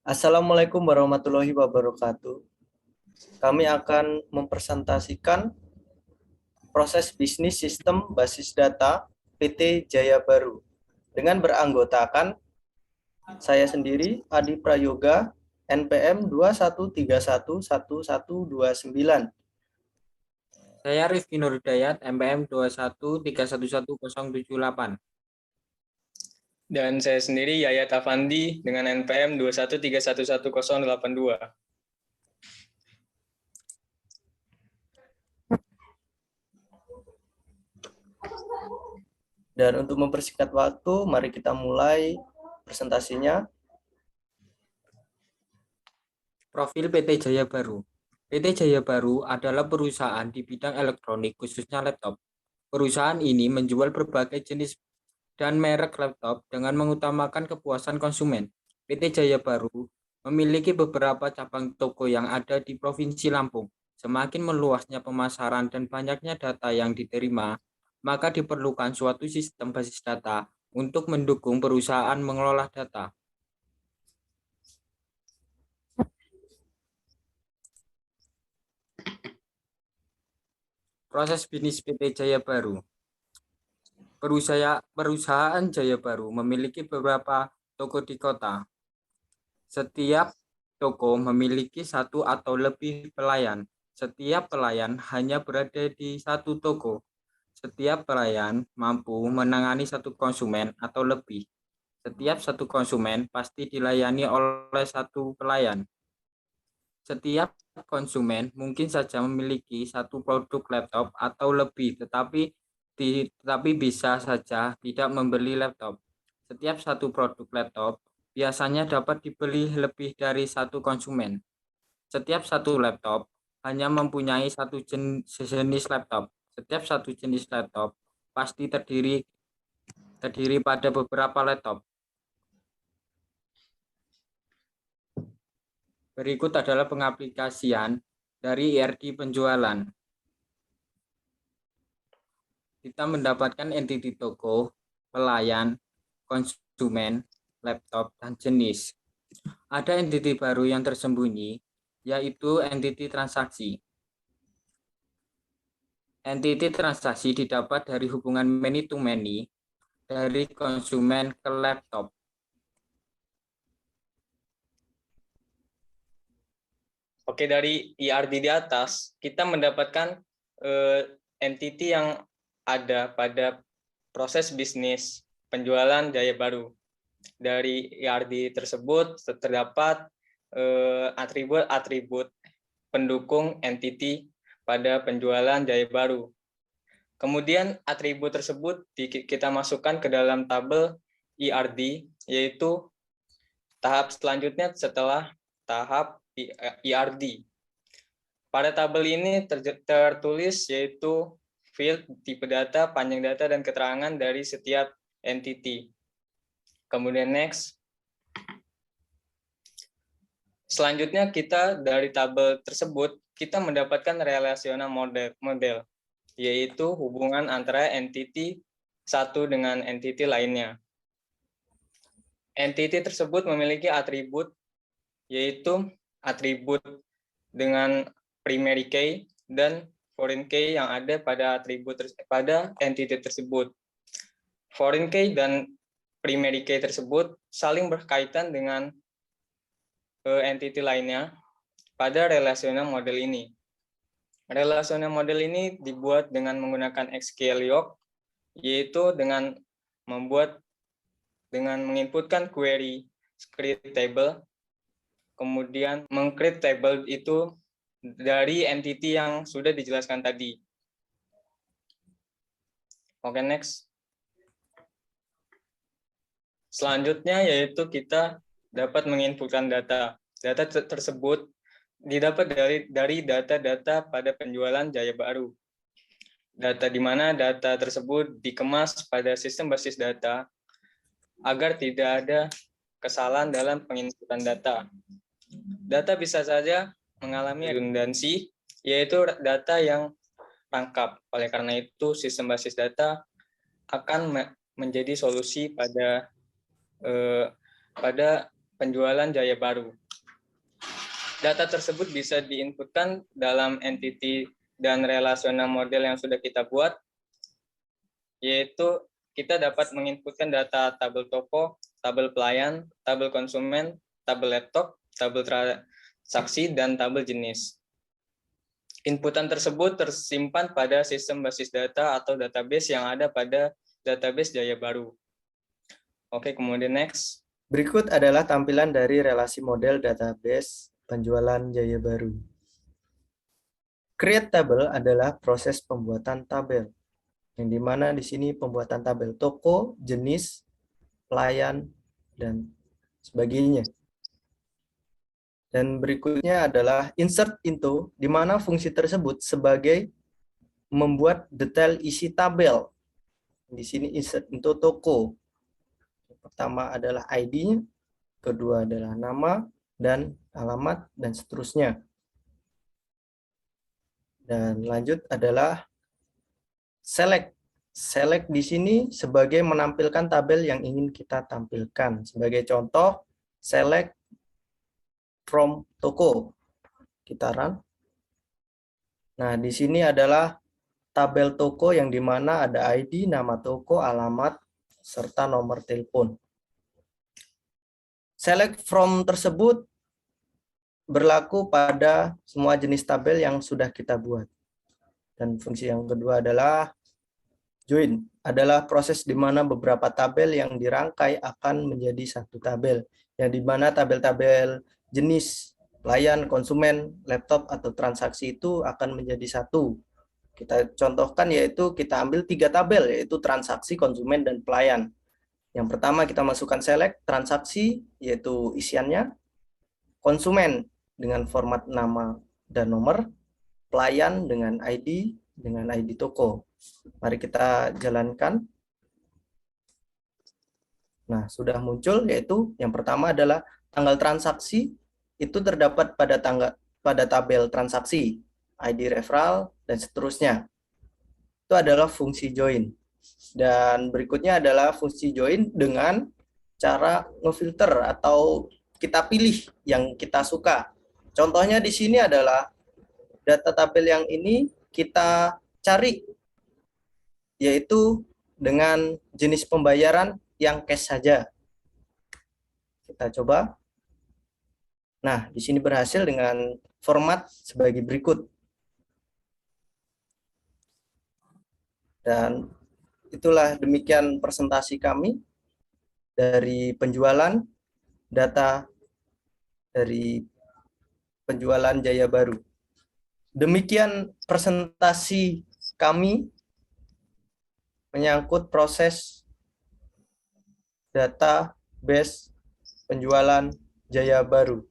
Assalamualaikum warahmatullahi wabarakatuh. Kami akan mempresentasikan proses bisnis sistem basis data PT Jaya Baru dengan beranggotakan saya sendiri, Adi Prayoga, NPM 21311129. Saya Rifki Nurhidayat, MPM 21311078. Dan saya sendiri Yayat Afandi dengan NPM 21311082. Dan untuk mempersingkat waktu, mari kita mulai presentasinya. Profil PT Jaya Baru. PT Jaya Baru adalah perusahaan di bidang elektronik, khususnya laptop. Perusahaan ini menjual berbagai jenis dan merek laptop dengan mengutamakan kepuasan konsumen. PT Jaya Baru memiliki beberapa cabang toko yang ada di Provinsi Lampung. Semakin meluasnya pemasaran dan banyaknya data yang diterima, maka diperlukan suatu sistem basis data untuk mendukung perusahaan mengelola data. Proses bisnis PT Jaya Baru. Perusahaan Jaya Baru memiliki beberapa toko di kota. Setiap toko memiliki satu atau lebih pelayan. Setiap pelayan hanya berada di satu toko. Setiap pelayan mampu menangani satu konsumen atau lebih. Setiap satu konsumen pasti dilayani oleh satu pelayan. Setiap konsumen mungkin saja memiliki satu produk laptop atau lebih, tetapi bisa saja tidak membeli laptop. Setiap satu produk laptop biasanya dapat dibeli lebih dari satu konsumen. Setiap satu laptop hanya mempunyai satu jenis laptop. Setiap satu jenis laptop pasti terdiri pada beberapa laptop. Berikut adalah pengaplikasian dari IRD penjualan. Kita mendapatkan entiti toko, pelayan, konsumen, laptop, dan jenis. Ada entiti baru yang tersembunyi, yaitu entiti transaksi. Entiti transaksi didapat dari hubungan many to many dari konsumen ke laptop. Oke, dari IRD di atas, kita mendapatkan entiti yang ada pada proses bisnis penjualan Jaya Baru. Dari IRD tersebut terdapat atribut-atribut pendukung entiti pada penjualan Jaya Baru. Kemudian atribut tersebut kita masukkan ke dalam tabel IRD, yaitu tahap selanjutnya setelah tahap IRD. Pada tabel ini tertulis yaitu field, tipe data, panjang data, dan keterangan dari setiap entity. Kemudian next. Selanjutnya kita dari tabel tersebut kita mendapatkan relasional model, yaitu hubungan antara entity satu dengan entity lainnya. Entity tersebut memiliki atribut, yaitu atribut dengan primary key dan foreign key yang ada pada entity tersebut. Foreign key dan primary key tersebut saling berkaitan dengan entity lainnya pada relational model ini. Relational model ini dibuat dengan menggunakan SQLiOC, yaitu dengan menginputkan query create table, kemudian meng-create table itu dari entity yang sudah dijelaskan tadi. Oke, next. Selanjutnya yaitu kita dapat menginputkan data. Data tersebut didapat dari data-data pada penjualan Jaya Baru. Data di mana data tersebut dikemas pada sistem basis data agar tidak ada kesalahan dalam penginputan data. Data bisa saja mengalami redundansi, yaitu data yang rangkap. Oleh karena itu, sistem basis data akan menjadi solusi pada penjualan Jaya Baru. Data tersebut bisa diinputkan dalam entity dan relational model yang sudah kita buat, yaitu kita dapat menginputkan data tabel toko, tabel pelayan, tabel konsumen, tabel laptop, tabel transaksi, dan tabel jenis. Inputan tersebut tersimpan pada sistem basis data atau database yang ada pada database Jaya Baru. Oke, kemudian next. Berikut adalah tampilan dari relasi model database penjualan Jaya Baru. Create table adalah proses pembuatan tabel, yang dimana di sini pembuatan tabel toko, jenis, pelayan, dan sebagainya. Dan berikutnya adalah insert into, di mana fungsi tersebut sebagai membuat detail isi tabel. Di sini insert into toko. Yang pertama adalah ID-nya, kedua adalah nama dan alamat, dan seterusnya. Dan lanjut adalah select. Select di sini sebagai menampilkan tabel yang ingin kita tampilkan. Sebagai contoh, select from toko. Kita run. Nah, di sini adalah tabel toko yang dimana ada ID, nama toko, alamat, serta nomor telepon. Select from tersebut berlaku pada semua jenis tabel yang sudah kita buat. Dan fungsi yang kedua adalah join. Adalah proses di mana beberapa tabel yang dirangkai akan menjadi satu tabel. Yang dimana tabel-tabel jenis pelayan, konsumen, laptop, atau transaksi itu akan menjadi satu. Kita contohkan yaitu kita ambil 3 tabel, yaitu transaksi, konsumen, dan pelayan. Yang pertama kita masukkan select, transaksi, yaitu isiannya, konsumen dengan format nama dan nomor, pelayan dengan ID toko. Mari kita jalankan. Nah, sudah muncul, yaitu yang pertama adalah tanggal transaksi itu terdapat pada tabel transaksi, ID referral, dan seterusnya. Itu adalah fungsi join. Dan berikutnya adalah fungsi join dengan cara ngefilter atau kita pilih yang kita suka. Contohnya di sini adalah data tabel yang ini kita cari, yaitu dengan jenis pembayaran yang cash saja. Kita coba. Nah, di sini berhasil dengan format sebagai berikut. Dan itulah demikian presentasi kami dari penjualan data dari penjualan Jaya Baru. Demikian presentasi kami menyangkut proses database penjualan Jaya Baru.